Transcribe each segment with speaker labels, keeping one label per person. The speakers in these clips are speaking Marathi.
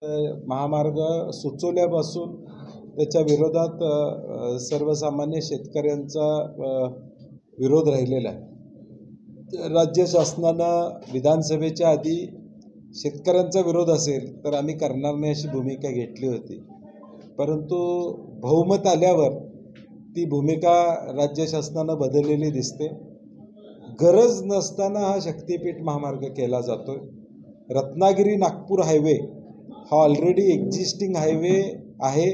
Speaker 1: महामार्ग सुचवल्यापासून त्याच्या विरोधात सर्वसामान्य शेतकऱ्यांचा विरोध राहिलेला आहे। राज्य शासनानं विधानसभेच्या आधी शेतकऱ्यांचा विरोध असेल तर आम्ही करणार नाही अशी भूमिका घेतली होती, परंतु बहुमत आल्यावर ती भूमिका राज्य शासनानं बदललेली दिसते। गरज नसताना हा शक्तीपीठ महामार्ग केला जातोय। रत्नागिरी नागपूर हायवे हा ऑलरेडी एक्झिस्टिंग हायवे आहे,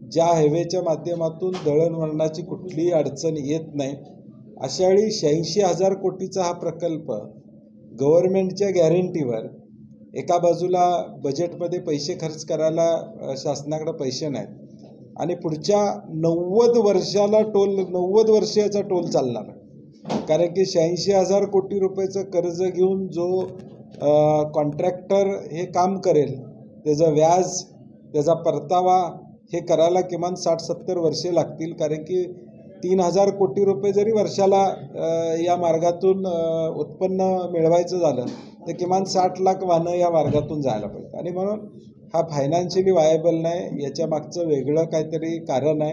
Speaker 1: ज्या हायवेच्या माध्यमातून दळणवळणाची कुठलीही अडचण येत नाही। अशा वेळी 86,000 कोटीचा हा प्रकल्प गव्हर्नमेंटच्या गॅरंटीवर, एका बाजूला बजेटमध्ये पैसे खर्च करायला शासनाकडे पैसे नाहीत आणि पुढच्या 90 वर्षाचा टोल चालणार आहे, कारण की 86,000 कोटी रुपयाचं कर्ज घेऊन जो कॉन्ट्रॅक्टर हे काम करेल त्याचं व्याज, त्याचा परतावा हे करायला किमान 60-70 वर्षे लागतील, कारण की 3,000 कोटी रुपये जरी वर्षाला या मार्गातून उत्पन्न मिळवायचं झालं तर किमान 60 लाख वाहनं या मार्गातून जायला पाहिजे आणि म्हणून हा फायनान्शियली वायबल नाही। याच्या मागचं वेगळं काहीतरी कारण आहे,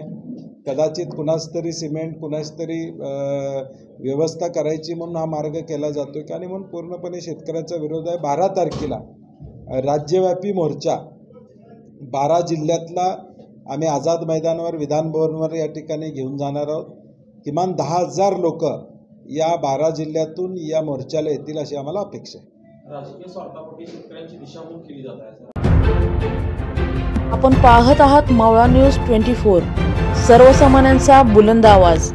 Speaker 1: कदाचित कुणाच तरी सिमेंट कुणाच तरी व्यवस्था करायची म्हणून हा मार्ग केला जातो आणि म्हणून पूर्णपणे शेतकऱ्याचा विरोध आहे। 12 तारखेला राज्यव्यापी मोर्चा 12 जिल्ह्यातला आम्ही आझाद मैदानावर, विधान भवनवर या ठिकाणी घेऊन जाणार आहोत। किमान 10,000 लोक या 12 जिल्ह्यातून या मोर्चाला येतील अशी आम्हाला अपेक्षा आहे।
Speaker 2: राजकीय स्वार्थापोटी शेतकऱ्यांची दिशाभूल केली जात आहे।
Speaker 3: आपण पाहत आहात मावळा न्यूज 24, सर्वसामान्यांचा बुलंद आवाज।